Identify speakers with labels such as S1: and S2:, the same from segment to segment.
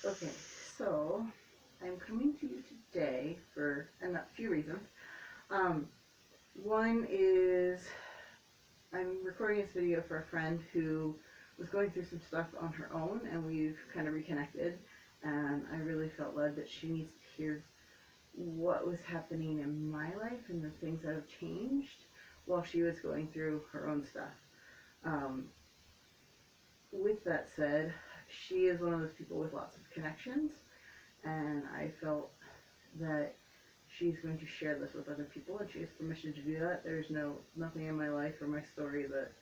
S1: Okay, so I'm coming to you today for a few reasons. Um, One is I'm recording this video for a friend who was going through some stuff on her own, and we've kind of reconnected. And I really felt led that she needs to hear what was happening in my life and the things that have changed while she was going through her own stuff. Um, with that said, she is one of those people with lots of connections, and I felt that she's going to share this with other people, and she has permission to do that. There's nothing in my life or my story that,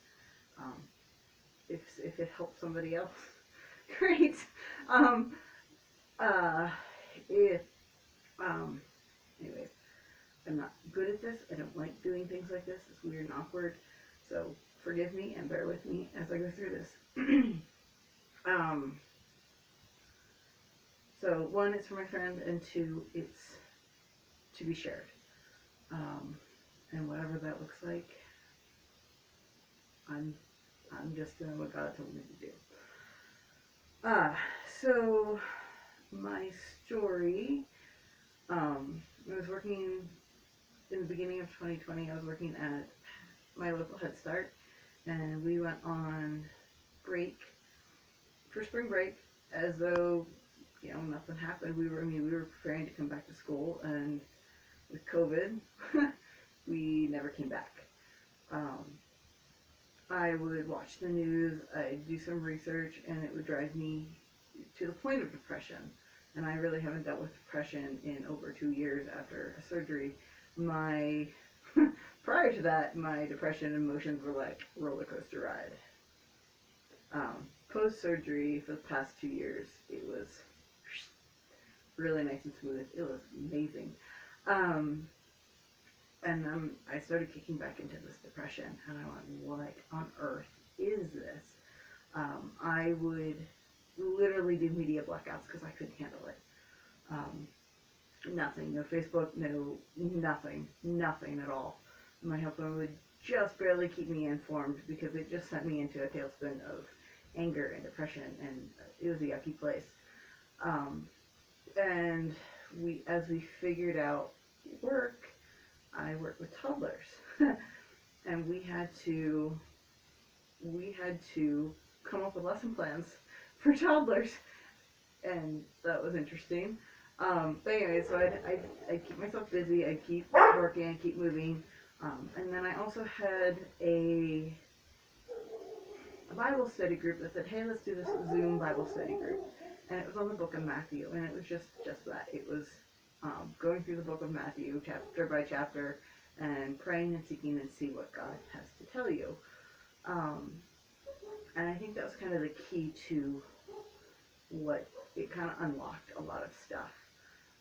S1: um, if it helps somebody else, great. Um, uh, if um, Anyways, I'm not good at this. I don't like doing things like this. It's weird and awkward. So forgive me and bear with me as I go through this. um, so one, it's for my friend, and two, it's to be shared. Um, and whatever that looks like, I'm I'm just doing what God told me to do. Ah, so my story. I was working in the beginning of 2020. I was working at my local Head Start, and we went on break for spring break as though nothing happened. We were preparing to come back to school, and with COVID, we never came back. Um, I would watch the news, I'd do some research, and it would drive me to the point of depression. And I really haven't dealt with depression in over 2 years after a surgery. My Prior to that, my depression and emotions were like roller coaster ride. Post surgery for the past 2 years, it was really nice and smooth. It was amazing. Um, and I started kicking back into this depression, and I went, what on earth is this? I would literally do media blackouts because I couldn't handle it. Um, Nothing, no Facebook, no nothing at all. My husband would just barely keep me informed because it just sent me into a tailspin of anger and depression, and it was a yucky place. Um, and as we figured out work, I work with toddlers, and we had to come up with lesson plans for toddlers, and that was interesting. But anyway, so I'd keep myself busy, I'd keep working, I'd keep moving. And then I also had a Bible study group that said, hey, let's do this Zoom Bible study group. And it was on the book of Matthew, and it was just that. It was going through the book of Matthew, chapter by chapter, and praying and seeking and see what God has to tell you. Um, and I think that was kind of the key to what it kind of unlocked a lot of stuff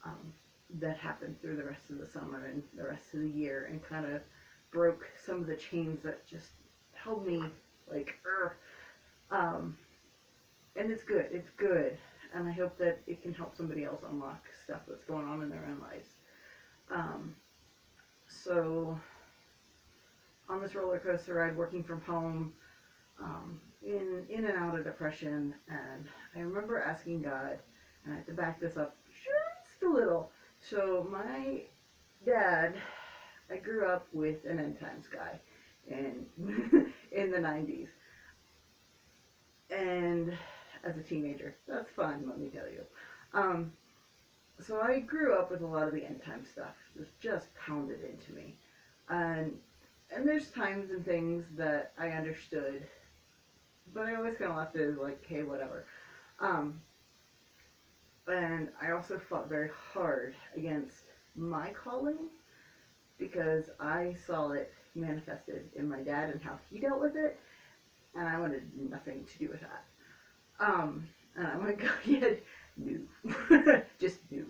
S1: um, that happened through the rest of the summer and the rest of the year, and kind of broke some of the chains that just held me like, um, and it's good. It's good, and I hope that it can help somebody else unlock stuff that's going on in their own lives. Um, so on this roller coaster ride, working from home, in and out of depression, and I remember asking God, and I have to back this up just a little. So my dad, I grew up with an end times guy in in the 90s, and as a teenager, that's fun, let me tell you. Um, so I grew up with a lot of the end time stuff. It was just pounded into me, and there's times and things that I understood, but I always kind of left it as like, hey, whatever. Um, and I also fought very hard against my calling because I saw it manifested in my dad and how he dealt with it, and I wanted nothing to do with that. And I went, God, yeah, new, just new.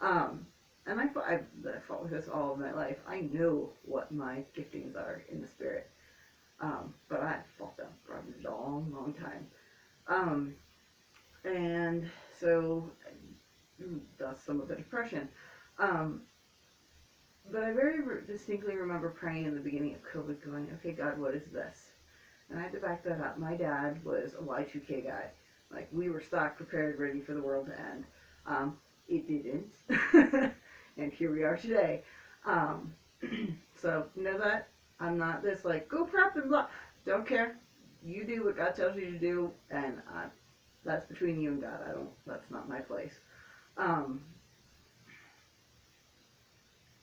S1: Um, and I fought with this all of my life. I know what my giftings are in the spirit, but I fought them for a long, long time. Um, and so thus some of the depression. Um, but I very distinctly remember praying in the beginning of COVID, going, okay, God, what is this? And I had to back that up. My dad was a Y2K guy. Like, we were stocked, prepared, ready for the world to end. It didn't. And here we are today. Um, so, know that. I'm not this, like, go prep and blah. Don't care. You do what God tells you to do, and that's between you and God. That's not my place. I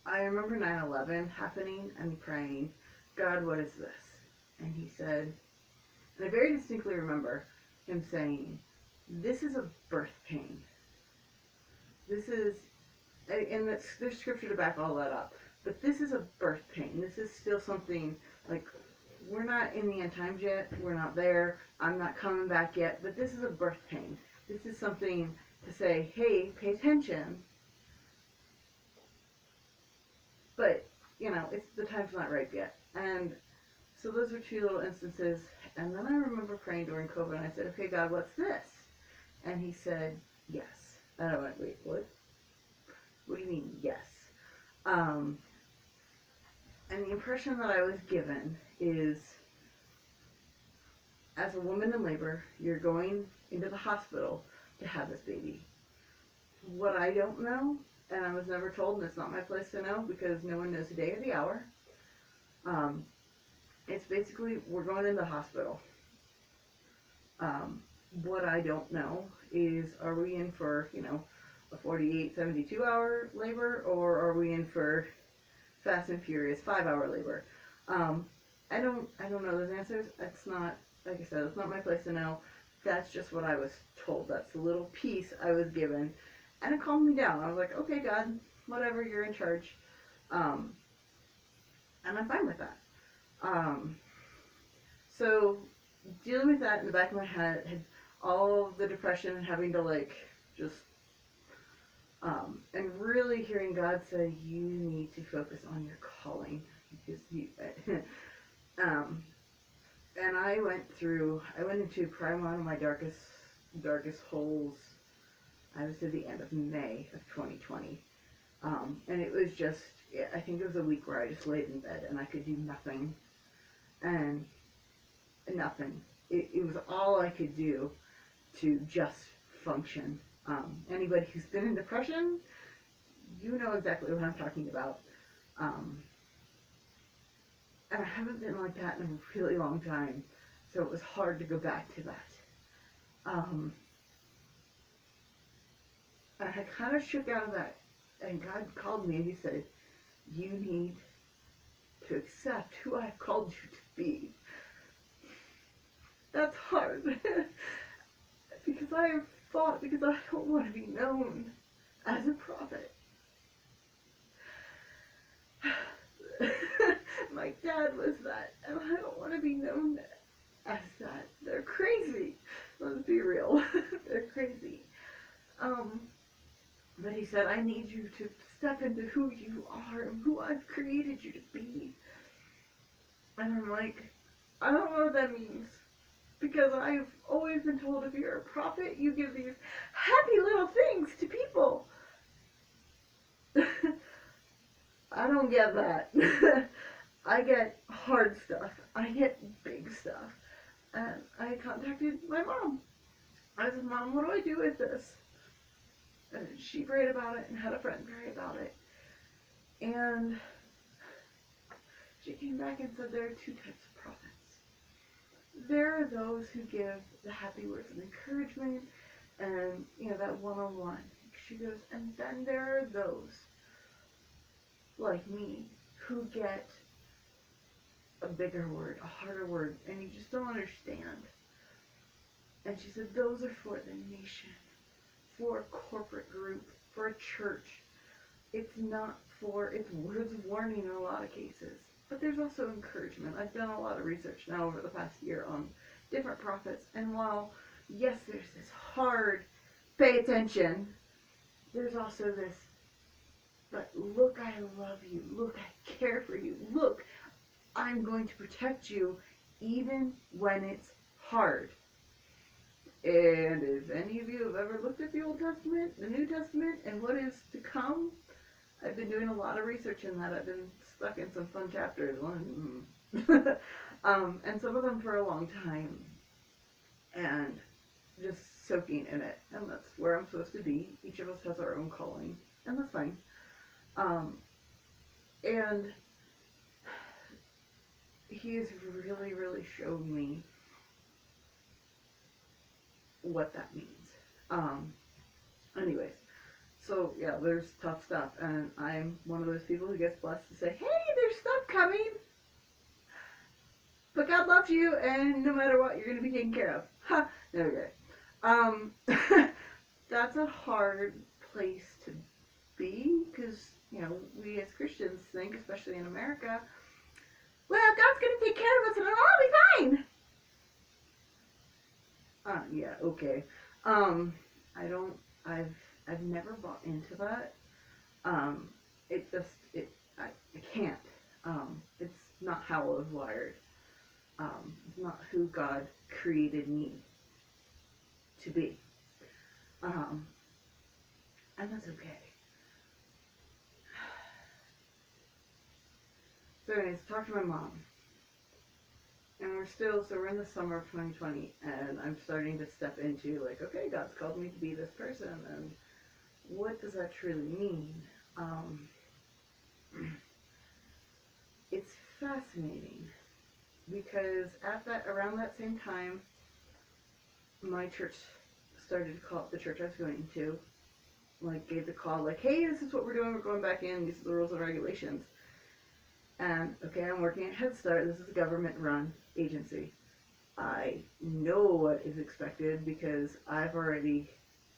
S1: remember 9/11 happening and praying, God, what is this? And he said, and I very distinctly remember him saying, this is a birth pain. This is, and there's scripture to back all that up, but this is a birth pain. This is still something, like, we're not in the end times yet. We're not there. I'm not coming back yet, but this is a birth pain. This is something to say, hey, pay attention. But, it's the time's not ripe yet. And so those were two little instances. And then I remember praying during COVID, and I said, okay, God, what's this? And he said, yes. And I went, wait, what? What do you mean, yes? And the impression that I was given is, as a woman in labor, you're going into the hospital to have this baby. What I don't know, and I was never told, and it's not my place to know, because no one knows the day or the hour, it's basically, we're going into the hospital. What I don't know is, are we in for, a 48, 72-hour labor, or are we in for fast and furious 5-hour labor? I don't know those answers. It's not, like I said, it's not my place to know. That's just what I was told. That's the little piece I was given. And it calmed me down. I was like, okay, God, whatever, you're in charge. And I'm fine with that. So dealing with that in the back of my head, had all the depression and having to, just, and really hearing God say, you need to focus on your calling, because and I went into probably one of my darkest holes, I would say the end of May of 2020. And it was just, I think it was a week where I just laid in bed and I could do nothing. And nothing. It was all I could do to just function. Anybody who's been in depression, you know exactly what I'm talking about. And I haven't been like that in a really long time, so it was hard to go back to that. And I kind of shook out of that, and God called me and he said, you need to accept who I've called you to be. That's hard. Because I have fought, because I don't want to be known as a prophet. My dad was that, and I don't want to be known as that. They're crazy. Let's be real. They're crazy. But he said, I need you to step into who you are and who I've created you to be. And I'm like, I don't know what that means. Because I've always been told, if you're a prophet, you give these happy little things to people. I don't get that. I get hard stuff. I get big stuff. And I contacted my mom. I said, Mom, what do I do with this? And she prayed about it and had a friend pray about it. And she came back and said there are two types of prophets. There are those who give the happy words of encouragement and, that one-on-one. She goes, and then there are those, like me, who get a bigger word, a harder word, and you just don't understand. And she said, those are for the nation, for a corporate group, for a church. It's words of warning in a lot of cases. But there's also encouragement. I've done a lot of research now over the past year on different prophets. And while, yes, there's this hard, pay attention, there's also this, but look, I love you. Look, I care for you. Look, I'm going to protect you even when it's hard. And if any of you have ever looked at the Old Testament, the New Testament, and what is to come, I've been doing a lot of research in that. I've been stuck in some fun chapters. And some of them for a long time. And just soaking in it, and that's where I'm supposed to be. Each of us has our own calling, and that's fine. And he has really, really shown me what that means. Anyways, so yeah, there's tough stuff, and I'm one of those people who gets blessed to say, hey, there's stuff coming, but God loves you, and no matter what, you're going to be taken care of. Ha! Okay. That's a hard place to be, because, we as Christians think, especially in America, well, God's going to take care of us, and it'll all be fine. Yeah, okay. I've never bought into that. I can't. It's not how I was wired. It's not who God created me to be. And that's okay. So anyways, talked to my mom. And we're in the summer of 2020, and I'm starting to step into, like, okay, God's called me to be this person, and what does that truly mean? It's fascinating, because around that same time, my church started to call, the church I was going to, like, gave the call, like, hey, this is what we're doing, we're going back in, these are the rules and regulations. And, okay, I'm working at Head Start, this is a government-run agency. I know what is expected because I've already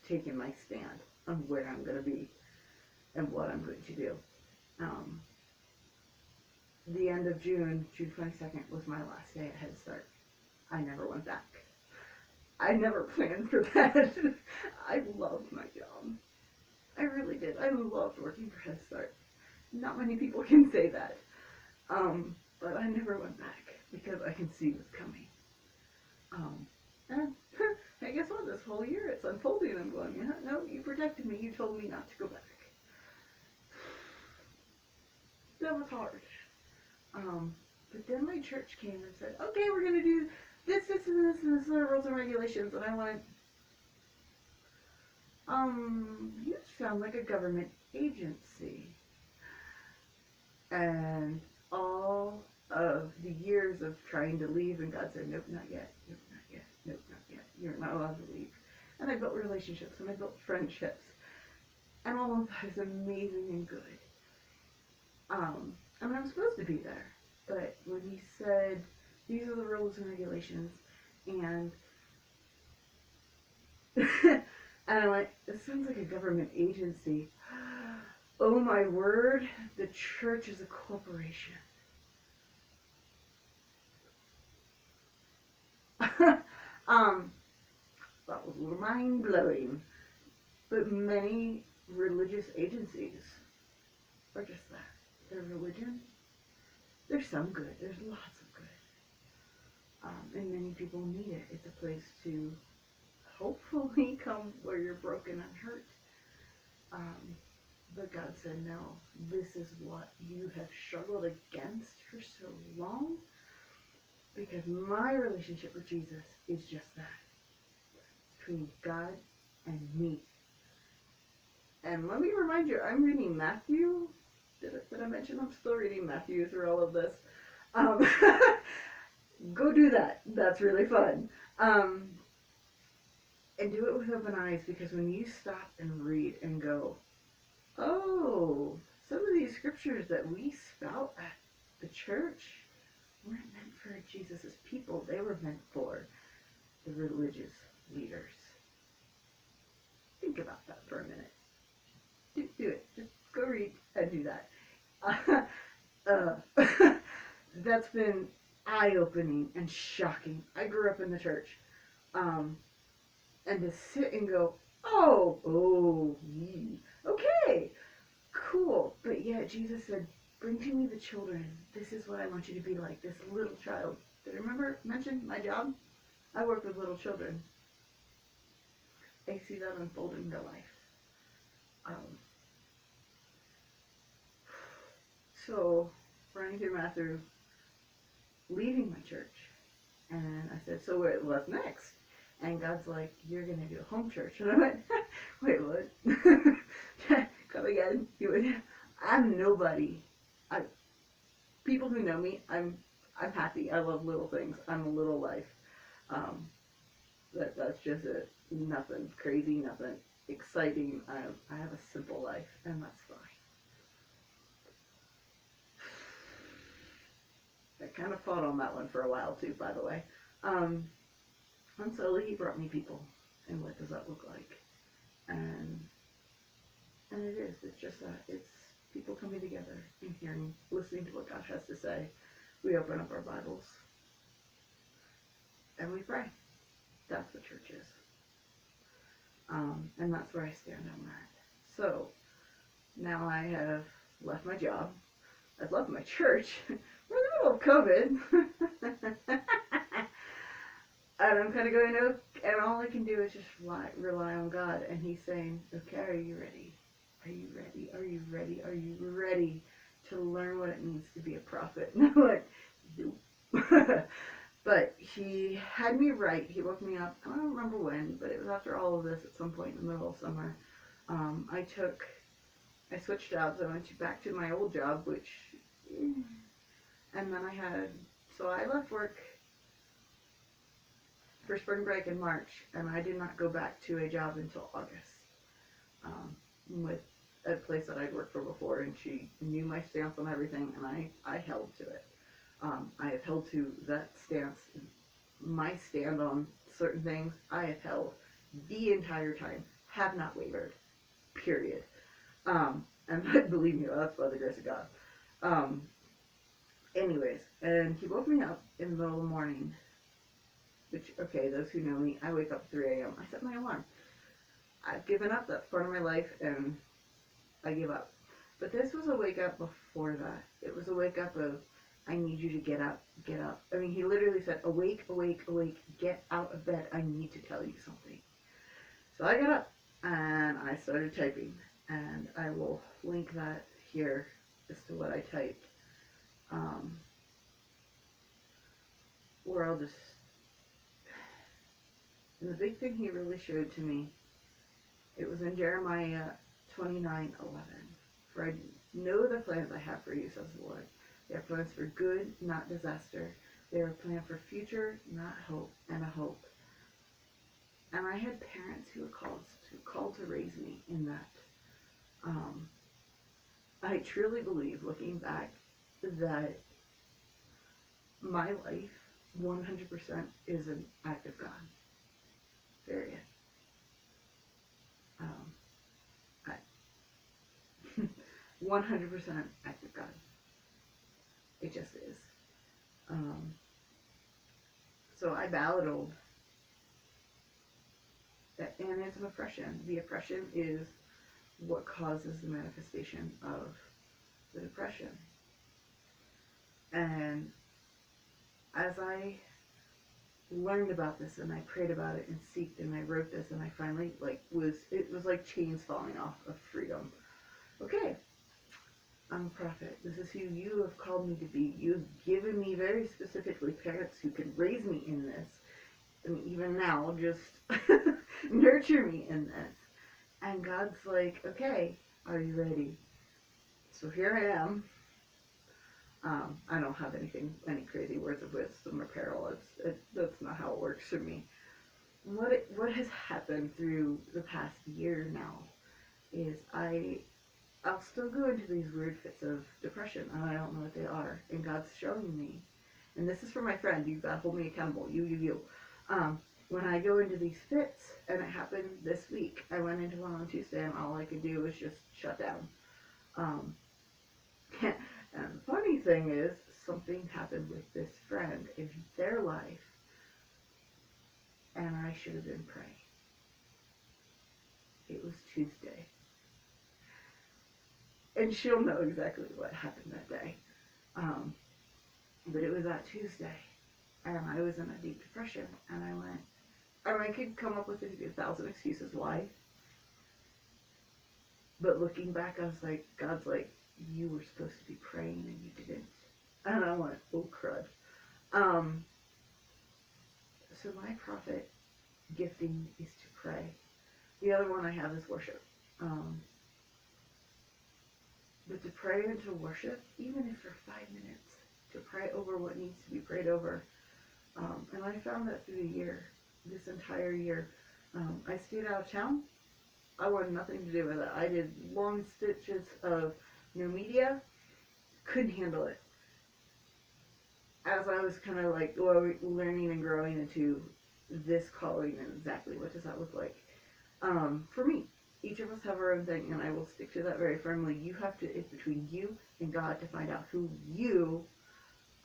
S1: taken my stand on where I'm going to be and what I'm going to do. The end of June 22nd, was my last day at Head Start. I never went back. I never planned for that. I loved my job. I really did. I loved working for Head Start. Not many people can say that. But I never went back because I can see what's coming. And hey, guess what? This whole year it's unfolding. I'm going, yeah, no, you protected me. You told me not to go back. That was hard. But then my church came and said, okay, we're going to do this, and this are rules and regulations. And I went, you sound like a government agency. And all of the years of trying to leave, and God said, nope, not yet, nope, not yet, nope, not yet, you're not allowed to leave. And I built relationships, and I built friendships, and all of that is amazing and good. And I'm supposed to be there, but when he said, these are the rules and regulations, and and I'm like, this sounds like a government agency. Oh my word, the church is a corporation. That was mind-blowing. But many religious agencies are just that. They're religion. There's some good. There's lots of good. And many people need it. It's a place to hopefully come where you're broken and hurt. But God said, no, this is what you have struggled against for so long. Because my relationship with Jesus is just that. Between God and me. And let me remind you, I'm reading Matthew. Did I mention I'm still reading Matthew through all of this? Go do that. That's really fun. And do it with open eyes, because when you stop and read and go, oh, some of these scriptures that we spout at the church weren't meant for Jesus' people. They were meant for the religious leaders. Think about that for a minute. Do it. Just go read and do that. That's been eye-opening and shocking. I grew up in the church. And to sit and go, okay, cool. But yeah, Jesus said, bring to me the children. This is what I want you to be like, this little child. Did I mention my job? I work with little children. I see that unfold in real life. So, running through leaving my church, and I said, so what's next? And God's like, you're going to do a home church. And I went, wait, what? Come again? He went, I'm nobody. People who know me, I'm happy. I love little things. I'm a little life. Um, that's just it. Nothing crazy, nothing exciting. I have a simple life, and that's fine. I kind of fought on that one for a while too, by the way. And slowly he brought me people, and what does that look like? And it is. It's just that. It's people coming together and hearing, listening to what God has to say. We open up our Bibles, and we pray. That's what church is. And that's where I stand on that. So, now I have left my job. I've left my church. We're in the middle of COVID. And I'm kind of going, oh, and all I can do is just rely on God. And He's saying, okay, are you ready? Are you ready? Are you ready? Are you ready to learn what it means to be a prophet? And I'm like, nope. But He had me write. He woke me up. I don't remember when, but it was after all of this at some point in the middle of summer. I switched jobs. I went back to my old job, and then I left work for spring break in March, and I did not go back to a job until August, with a place that I'd worked for before, and she knew my stance on everything, and I held to it. I have held to that stance, my stand on certain things, I have held the entire time, have not wavered, period. And believe me, that's by the grace of God. Anyways, and he woke me up in the middle of the morning, which, okay, those who know me, I wake up at 3 a.m. I set my alarm. I've given up, that's part of my life, and I give up. But this was a wake up before that. It was a wake up of, I need you to get up, get up. I mean, he literally said, awake, awake, awake, get out of bed, I need to tell you something. So I got up, and I started typing, and I will link that here as to what I typed. Where I'll just, and the big thing he really showed to me, it was in Jeremiah 29:11. For I know the plans I have for you, says the Lord. They are plans for good, not disaster. They are a plan for future, not hope, and a hope. And I had parents who were called to raise me in that. I truly believe, looking back, that my life 100% is an act of God. Period. 100% act of God. It just is. So I battled, and it's an oppression. The oppression is what causes the manifestation of the depression. And as I learned about this and I prayed about it and seeked and I wrote this and I finally it was like chains falling off of freedom. Okay, I'm a prophet. This is who you have called me to be. You've given me very specifically parents who can raise me in this. And even now, just nurture me in this. And God's like, okay, are you ready? So here I am. I don't have any crazy words of wisdom or peril. That's not how it works for me. What has happened through the past year now is I'll still go into these weird fits of depression, and I don't know what they are. And God's showing me, and this is for my friend. You gotta hold me accountable. You. When I go into these fits, and it happened this week, I went into one on Tuesday, and all I could do was just shut down. And the funny thing is, something happened with this friend in their life, and I should have been praying. It was Tuesday. And she'll know exactly what happened that day. But it was that Tuesday, and I was in a deep depression, and I could come up with 1,000 excuses why. But looking back, I was like, God's like, you were supposed to be praying and you didn't. And I went, oh crud. So my prophet gifting is to pray. The other one I have is worship. But to pray and to worship, even if for 5 minutes, to pray over what needs to be prayed over. And I found that through the year, this entire year, I stayed out of town. I wanted nothing to do with it. I did long stitches of new media, couldn't handle it. As I was kind of like learning and growing into this calling and exactly what does that look like. For me, each of us have our own thing, and I will stick to that very firmly. You have to, it's between you and God to find out who you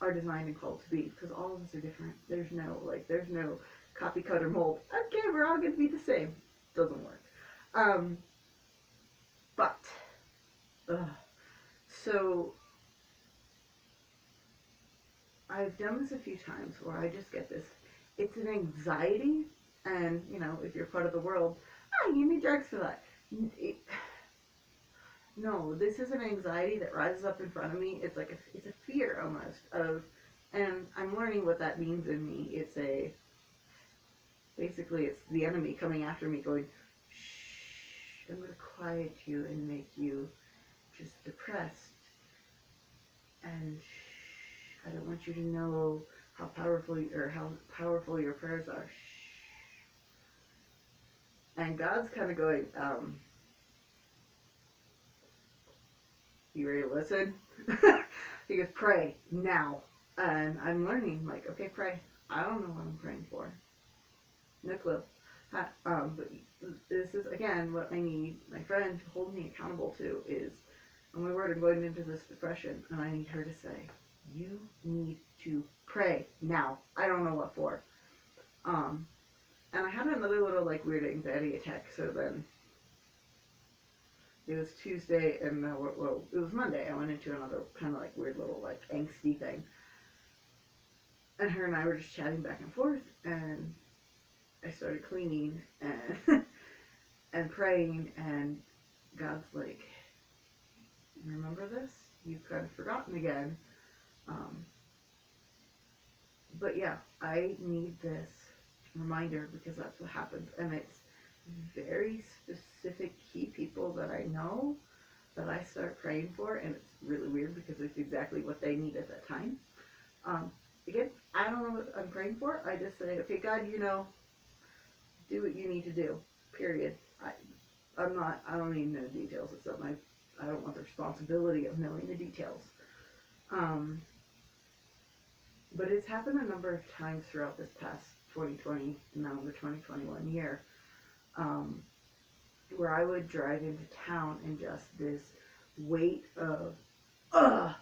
S1: are designed and called to be, because all of us are different. There's no copy cutter mold. Okay, we're all going to be the same. Doesn't work. So I've done this a few times where I just get this. It's an anxiety, and if you're part of the world, you need drugs for that. No, this is an anxiety that rises up in front of me. It's like it's a fear almost of, and I'm learning what that means in me. Basically it's the enemy coming after me, going, shh, I'm going to quiet you and make you just depressed, and shh, I don't want you to know how powerful your prayers are. Shh. And God's kind of going, you ready to listen? He goes, pray now. And I'm learning, like, okay, pray. I don't know what I'm praying for. No clue. But this is, again, what I need my friend to hold me accountable to is, oh my word, I'm going into this depression, and I need her to say, you need to pray now. I don't know what for. And I had another little, weird anxiety attack, so then it was Tuesday, and it was Monday. I went into another kind of weird little angsty thing, and her and I were just chatting back and forth, and I started cleaning and and praying, and God's like, remember this? You've kind of forgotten again. But yeah, I need this reminder because that's what happens, and it's very specific key people that I know that I start praying for, and it's really weird because it's exactly what they need at that time. Again, I don't know what I'm praying for. I just say, okay, God, do what you need to do. Period. I don't need to know details. I don't want the responsibility of knowing the details. But it's happened a number of times throughout this past 2020, now the 2021 year, where I would drive into town and just this weight of, ugh.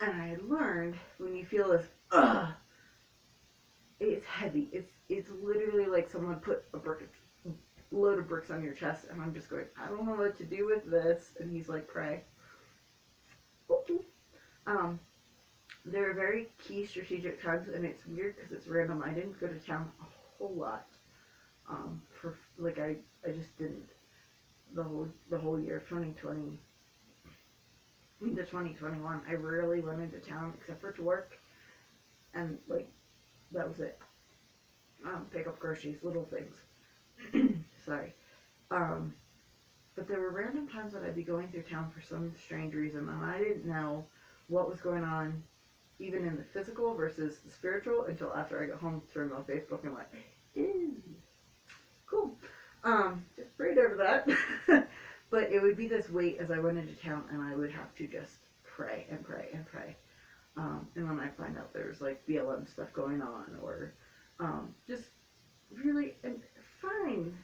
S1: And I had learned when you feel this, ugh, it's heavy. It's literally like someone put a load of bricks on your chest, and I'm just going, I don't know what to do with this. And he's like, pray. Okay. There are very key strategic times, and it's weird because it's random. I didn't go to town a whole lot. I just didn't. The whole year of 2020 into 2021, I rarely went into town except for to work, and that was it. Pick up groceries, little things. Sorry. But there were random times that I'd be going through town for some strange reason, and I didn't know what was going on, even in the physical versus the spiritual, until after I got home, turned on Facebook, and went, ew, cool. Just prayed over that. But it would be this weight as I went into town, and I would have to just pray and pray and pray. And then I find out there's BLM stuff going on, or just really, and fine.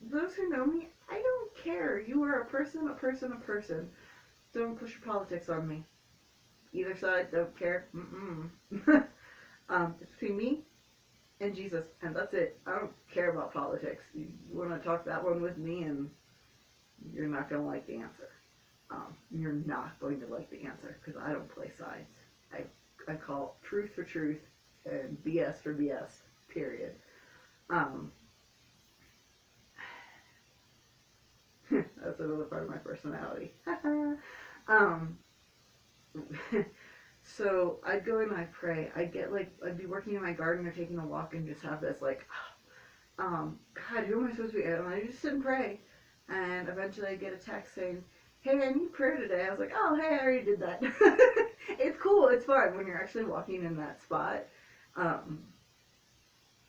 S1: Those who know me, I don't care. You are a person, a person, a person. Don't push your politics on me. Either side, don't care. It's between me and Jesus, and that's it. I don't care about politics. You want to talk that one with me, and you're not going to like the answer. You're not going to like the answer, because I don't play sides. I call truth for truth, and BS for BS, period. That's another part of my personality. So I'd go and I'd pray. I'd be working in my garden or taking a walk and just have this like, God, who am I supposed to be? And I just sit and pray. And eventually I get a text saying, hey, I need prayer today. I was like, oh, hey, I already did that. It's cool. It's fun when you're actually walking in that spot. Um,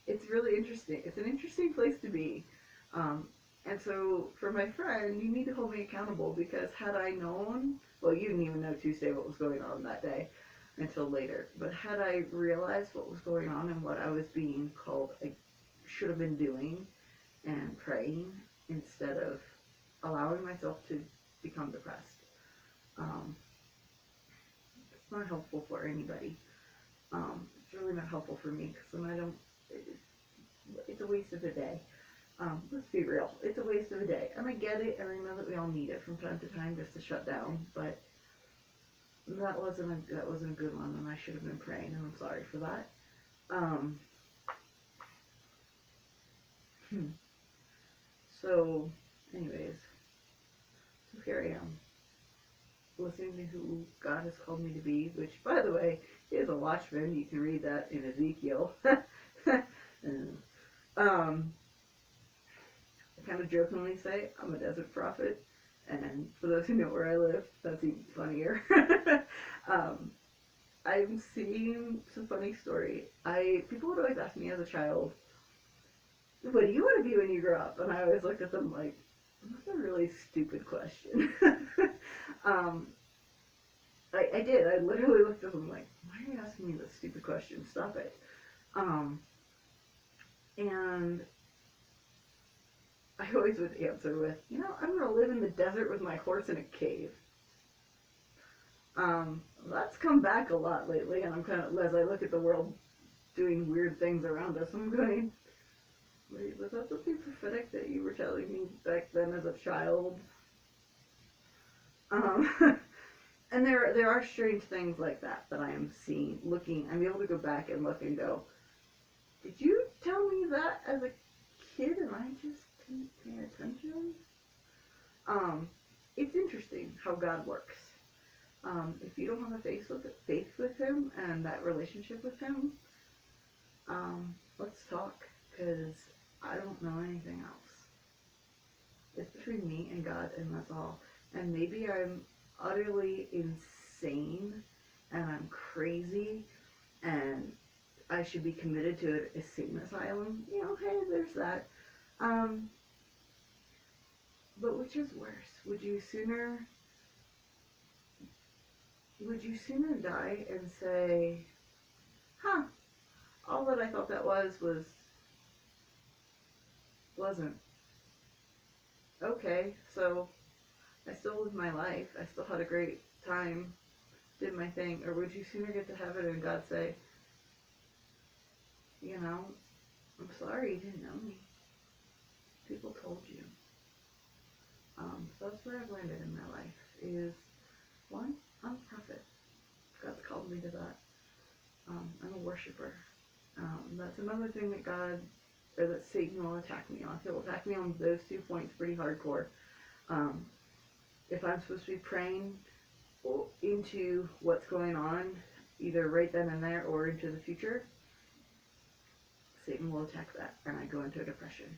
S1: it's really interesting. It's an interesting place to be. Um, and so for my friend, you need to hold me accountable because had I known, well, you didn't even know Tuesday what was going on that day until later, but had I realized what was going on and what I was being called, I should have been doing and praying instead of allowing myself to become depressed. Um, it's not helpful for anybody. It's really not helpful for me because then I don't, it's a waste of a day. Let's be real. It's a waste of a day. And I get it, and I know that we all need it from time to time just to shut down, but that wasn't a good one, and I should have been praying, and I'm sorry for that. So, anyways, so here I am, listening to who God has called me to be, which, by the way, is a watchman. You can read that in Ezekiel. um, I kind of jokingly say I'm a desert prophet, and for those who know where I live, that's even funnier. I'm seeing some funny story. People would always ask me as a child, what do you want to be when you grow up? And I always looked at them like, that's a really stupid question. um, I did. I literally looked at them like, why are you asking me this stupid question? Stop it. And I always would answer with, I'm going to live in the desert with my horse in a cave. That's come back a lot lately, and I'm kind of, as I look at the world doing weird things around us, I'm going, wait, was that something prophetic that you were telling me back then as a child? And there are strange things like that I am seeing, I'm able to go back and look and go, did you tell me that as a kid and I just didn't pay attention? It's interesting how God works. If you don't have a faith with Him and that relationship with Him, let's talk, because I don't know anything else. It's between me and God, and that's all. And maybe I'm utterly insane, and I'm crazy, and I should be committed to an insane asylum. Hey, there's that. But which is worse? Would you sooner die and say, huh, all that I thought that wasn't. Okay, so I still lived my life. I still had a great time, did my thing. Or would you sooner get to heaven and God say, I'm sorry you didn't know me. People told you. So that's where I've landed in my life is, one, I'm a prophet. God's called me to that. I'm a worshiper. That's another thing that Satan will attack me on. He'll attack me on those 2 points pretty hardcore. If I'm supposed to be praying into what's going on, either right then and there or into the future, Satan will attack that, and I go into a depression.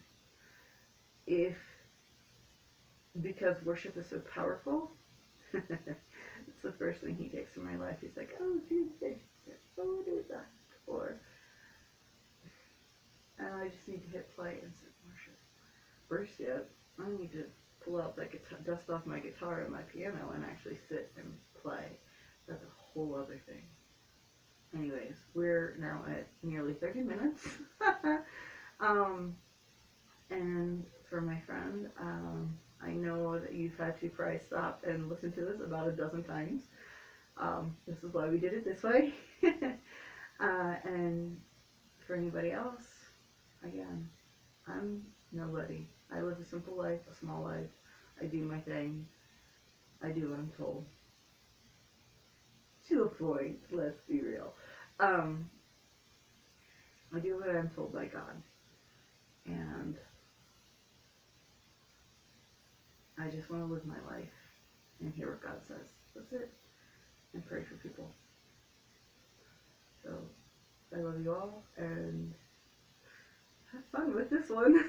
S1: Because worship is so powerful, it's the first thing he takes from my life. He's like, oh, do this, oh, do that, and I just need to hit play and sit and worship. First yet, I need to pull out that guitar, dust off my guitar and my piano and actually sit and play. That's a whole other thing. Anyways, we're now at nearly 30 minutes. And for my friend, I know that you've had to probably stop and listen to this about a dozen times. This is why we did it this way. And for anybody else, again, I'm nobody. I live a simple life, a small life. I do my thing. I do what I'm told. To a point, let's be real. I do what I'm told by God. And I just want to live my life and hear what God says. That's it. And pray for people. So I love you all, and have fun with this one.